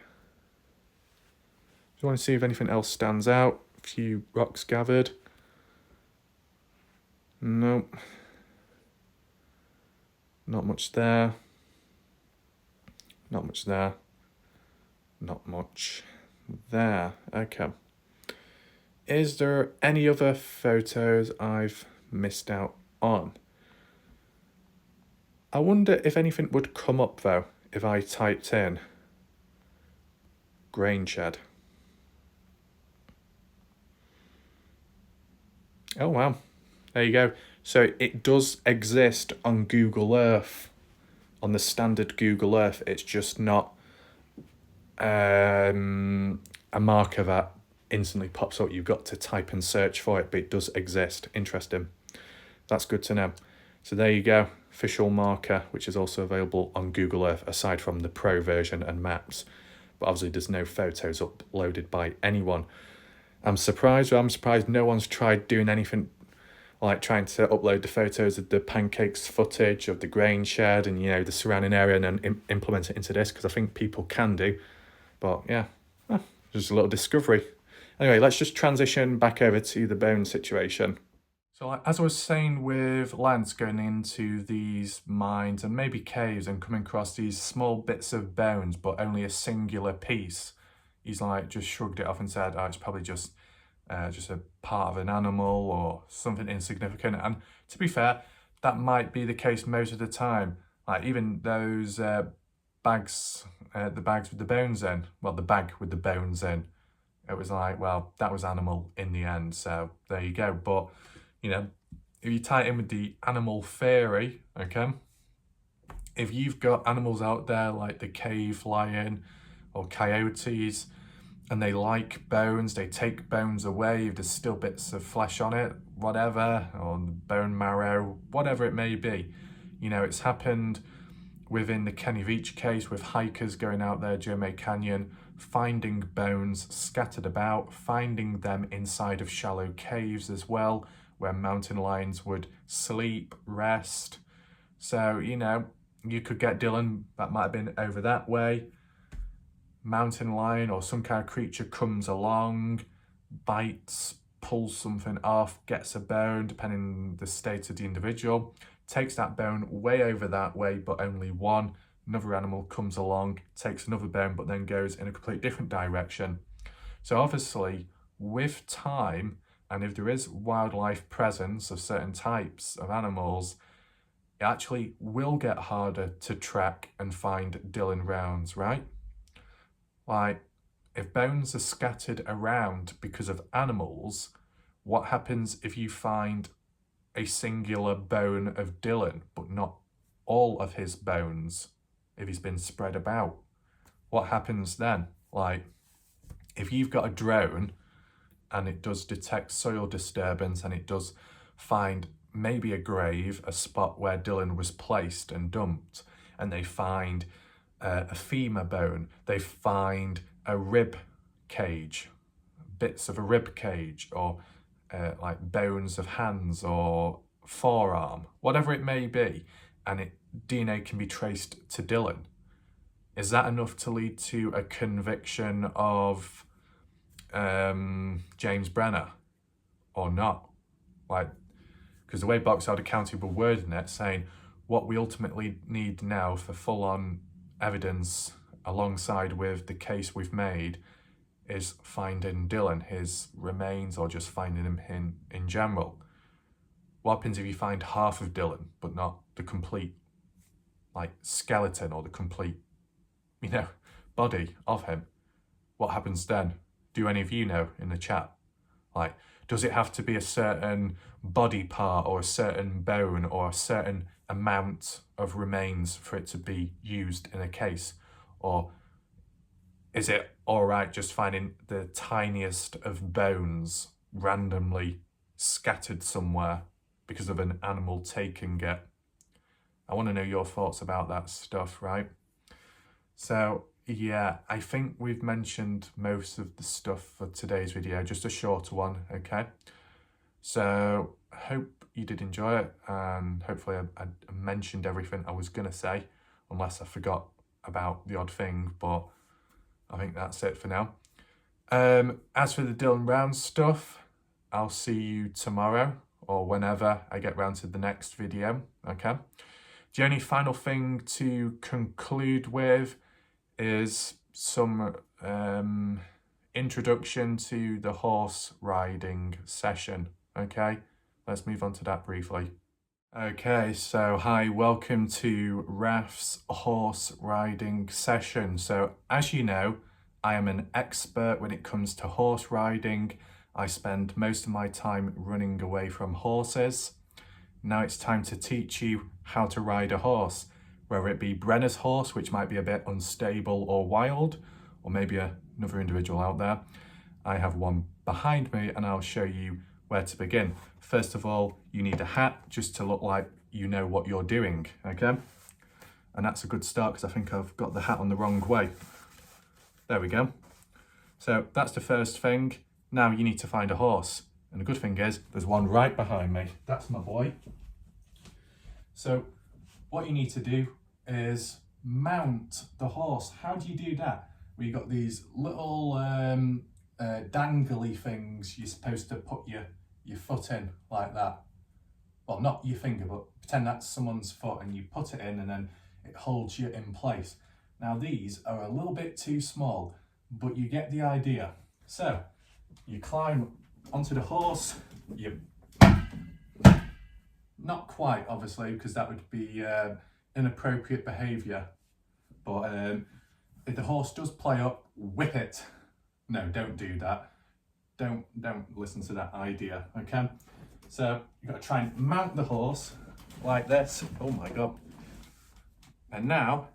Speaker 1: Just want to see if anything else stands out. A few rocks gathered. Nope. Not much there. Not much there. Not much there. Okay. Is there any other photos I've missed out on? I wonder if anything would come up though if I typed in grain shed. Oh wow, there you go. So it does exist on Google Earth, on the standard Google Earth. It's just not a marker that instantly pops up. You've got to type and search for it, but it does exist. Interesting. That's good to know. So there you go, official marker, which is also available on Google Earth aside from the pro version and maps. But obviously there's no photos uploaded by anyone. I'm surprised no one's tried doing anything like trying to upload the photos of the pancakes footage of the grain shed and, you know, the surrounding area and then implement it into this, because I think people can do. But yeah, just a little discovery. Anyway, let's just transition back over to the bone situation. So as I was saying with Lance going into these mines and maybe caves and coming across these small bits of bones, but only a singular piece, he's like just shrugged it off and said, it's probably just a part of an animal or something insignificant. And to be fair, that might be the case most of the time. Like even those bags, the bags with the bones in, well, the bag with the bones in, it was like, well, that was animal in the end, so there you go. But, you know, if you tie it in with the animal theory, okay, if you've got animals out there like the cave lion or coyotes, and they like bones, they take bones away if there's still bits of flesh on it, whatever, or bone marrow, whatever it may be. You know, it's happened within the Kenny Beach case with hikers going out there, Jeremy Canyon, finding bones scattered about, finding them inside of shallow caves as well, where mountain lions would sleep, rest. So, you know, you could get Dylan, that might have been over that way. Mountain lion or some kind of creature comes along, bites, pulls something off, gets a bone, depending on the state of the individual, takes that bone way over that way, but only one. Another animal comes along, takes another bone, but then goes in a completely different direction. So obviously, with time, and if there is wildlife presence of certain types of animals, it actually will get harder to track and find Dylan rounds, right? Like, if bones are scattered around because of animals, what happens if you find a singular bone of Dylan, but not all of his bones, if he's been spread about? What happens then? Like, if you've got a drone and it does detect soil disturbance and it does find maybe a grave, a spot where Dylan was placed and dumped, and they find a femur bone, they find a rib cage, bits of a rib cage, or like bones of hands or forearm, whatever it may be, and DNA can be traced to Dylan. Is that enough to lead to a conviction of James Brenner or not? Like, because the way Box Elder County were wording it, saying what we ultimately need now for full-on evidence alongside with the case we've made is finding Dylan, his remains, or just finding him in general. What happens if you find half of Dylan, but not the complete, like, skeleton or the complete, you know, body of him? What happens then? Do any of you know in the chat? Like, does it have to be a certain body part or a certain bone or a certain amount of remains for it to be used in a case? Or is it all right just finding the tiniest of bones randomly scattered somewhere because of an animal taking it? I want to know your thoughts about that stuff, right? So yeah, I think we've mentioned most of the stuff for today's video, just a shorter one, okay? So I hope you did enjoy it, and hopefully I mentioned everything I was gonna say, unless I forgot about the odd thing, but I think that's it for now. As for the Dylan Brown stuff, I'll see you tomorrow or whenever I get round to the next video, okay? The only final thing to conclude with is some introduction to the horse riding session, okay? Let's move on to that briefly. Okay, so hi, welcome to Raf's horse riding session. So as you know, I am an expert when it comes to horse riding. I spend most of my time running away from horses. Now it's time to teach you how to ride a horse, whether it be Brenner's horse, which might be a bit unstable or wild, or maybe another individual out there. I have one behind me and I'll show you where to begin. First of all, you need a hat just to look like you know what you're doing, okay? And that's a good start because I think I've got the hat on the wrong way. There we go. So that's the first thing. Now you need to find a horse. And the good thing is there's one right behind me. That's my boy. So what you need to do is mount the horse. How do you do that? Well, you've got these little dangly things you're supposed to put your foot in like that. Well, not your finger, but pretend that's someone's foot and you put it in and then it holds you in place. Now these are a little bit too small, but you get the idea. So you climb onto the horse, not quite obviously because that would be inappropriate behaviour, but if the horse does play up, whip it No, don't do that. Don't listen to that idea, okay? So you've got to try and mount the horse like this. Oh my God. And now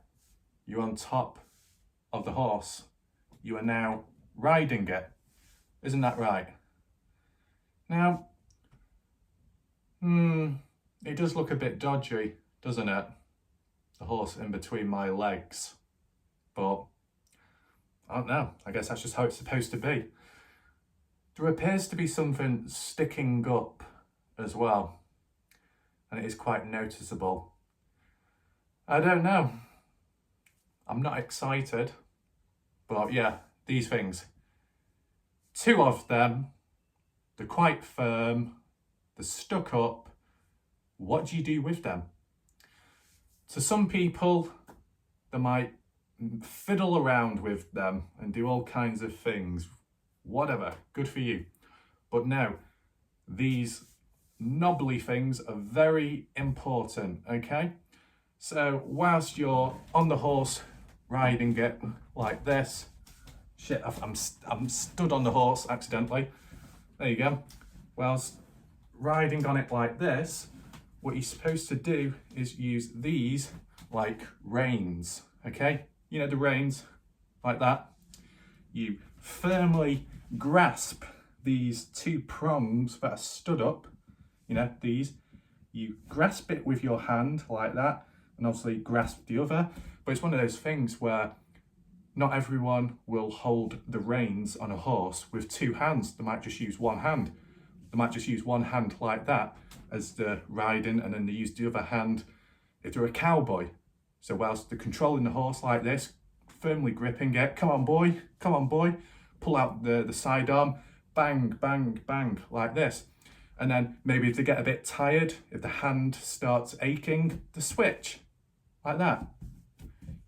Speaker 1: you're on top of the horse. You are now riding it. Isn't that right? Now, it does look a bit dodgy, doesn't it? The horse in between my legs. But I don't know. I guess that's just how it's supposed to be. There appears to be something sticking up as well. And it is quite noticeable. I don't know. I'm not excited. But yeah, these things. 2 of them. They're quite firm. They're stuck up. What do you do with them? To some people, they might fiddle around with them and do all kinds of things. Whatever, good for you. But no, these knobbly things are very important, okay? So whilst you're on the horse riding it like this, shit, I'm stood on the horse accidentally. There you go. Whilst riding on it like this, what you're supposed to do is use these like reins, okay? You know the reins, like that. You firmly grasp these 2 prongs that are stood up, you know, these. You grasp it with your hand like that, and obviously grasp the other. But it's one of those things where not everyone will hold the reins on a horse with 2 hands. They might just use 1 hand. They might just use 1 hand like that as they're riding, and then they use the other hand if they're a cowboy. So whilst they're controlling the horse like this, firmly gripping it, come on boy, pull out the sidearm, bang, bang, bang, like this. And then maybe if they get a bit tired, if the hand starts aching, the switch, like that.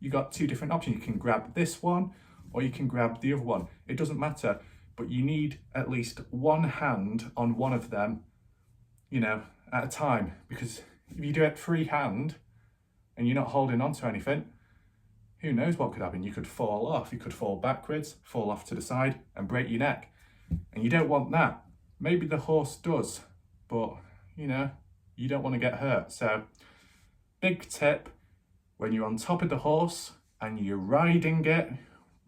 Speaker 1: You got 2 different options. You can grab this one or you can grab the other one. It doesn't matter, but you need at least 1 hand on one of them, you know, at a time. Because if you do it freehand and you're not holding on to anything, who knows what could happen? You could fall off, you could fall backwards, fall off to the side and break your neck. And you don't want that. Maybe the horse does, but you know, you don't want to get hurt. So big tip, when you're on top of the horse and you're riding it,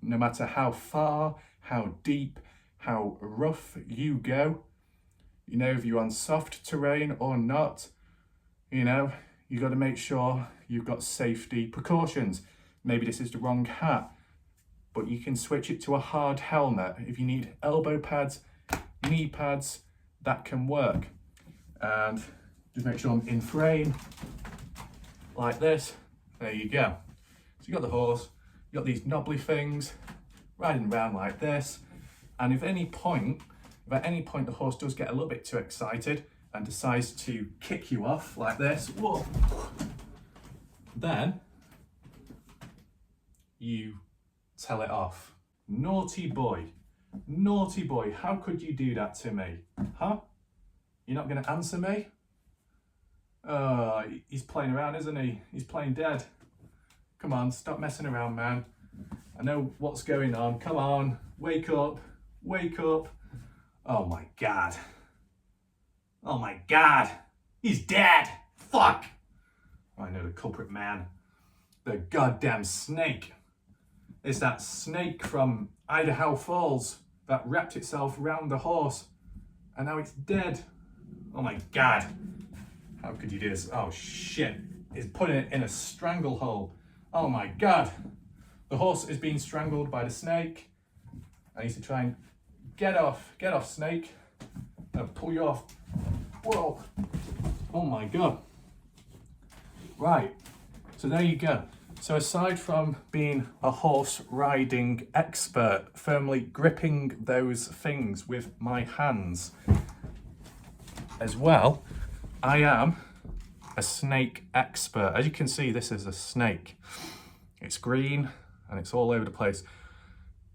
Speaker 1: no matter how far, how deep, how rough you go, you know, if you're on soft terrain or not, you know, you got to make sure you've got safety precautions. Maybe this is the wrong hat, but you can switch it to a hard helmet. If you need elbow pads, knee pads, that can work. And just make sure I'm in frame, like this. There you go. So you got the horse, you got these knobbly things, riding around like this. And if at any point the horse does get a little bit too excited and decides to kick you off like this, whoa, then you tell it off. Naughty boy, how could you do that to me? Huh? You're not going to answer me? Oh, he's playing around, isn't he? He's playing dead. Come on, stop messing around, man. I know what's going on. Come on, wake up, wake up. Oh my God. Oh my God. He's dead. Fuck. I know the culprit, man. The goddamn snake. It's that snake from Idaho Falls that wrapped itself around the horse and now it's dead. Oh my God. How could you do this? Oh shit. It's putting it in a stranglehold. Oh my God. The horse is being strangled by the snake. I need to try and get off snake. I'll pull you off. Whoa. Oh my God. Right. So there you go. So aside from being a horse riding expert, firmly gripping those things with my hands as well, I am a snake expert. As you can see, this is a snake. It's green and it's all over the place.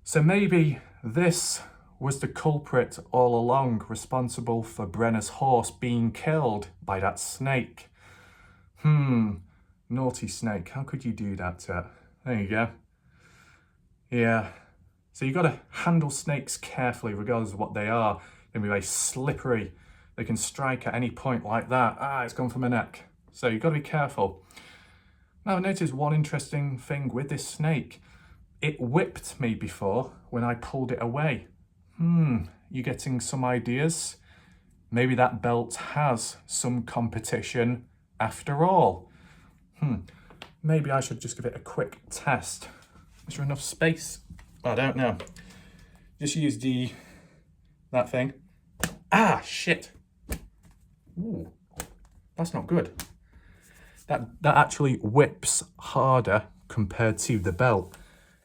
Speaker 1: So maybe this was the culprit all along, responsible for Brenner's horse being killed by that snake. Naughty snake, how could you do that to it? There you go. Yeah, So you've got to handle snakes carefully, regardless of what they are. They can be very slippery. They can strike at any point like that. Ah, it's gone for my neck. So you've got to be careful. Now, I noticed one interesting thing with this snake. It whipped me before when I pulled it away. You getting some ideas? Maybe that belt has some competition after all. Maybe I should just give it a quick test. Is there enough space? I don't know. Just use that thing. Ah, shit. Ooh, that's not good. That actually whips harder compared to the belt.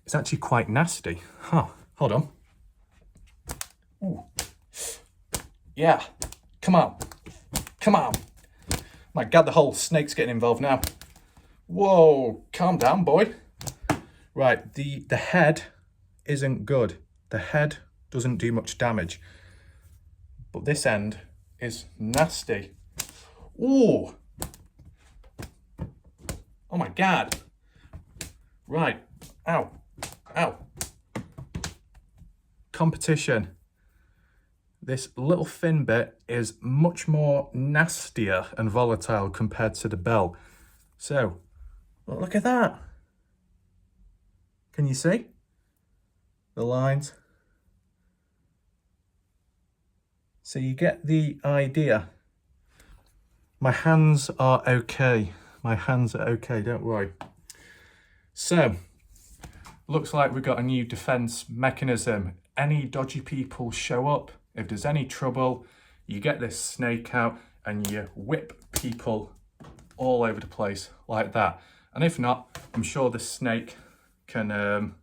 Speaker 1: It's actually quite nasty. Huh, hold on. Ooh. Yeah, come on. Come on. My God, the whole snake's getting involved now. Whoa, calm down, boy. Right, the head isn't good. The head doesn't do much damage. But this end is nasty. Ooh. Oh my God. Right. Ow. Ow. Competition. This little fin bit is much more nastier and volatile compared to the belt. So, look at that. Can you see the lines? So you get the idea. My hands are okay. My hands are okay, don't worry. So, looks like we've got a new defense mechanism. Any dodgy people show up, if there's any trouble, you get this snake out and you whip people all over the place like that. And if not, I'm sure the snake can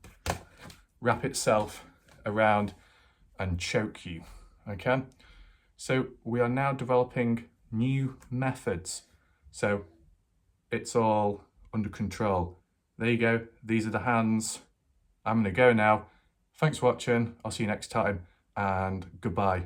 Speaker 1: wrap itself around and choke you, okay? So we are now developing new methods. So it's all under control. There you go. These are the hands. I'm going to go now. Thanks for watching. I'll see you next time and goodbye.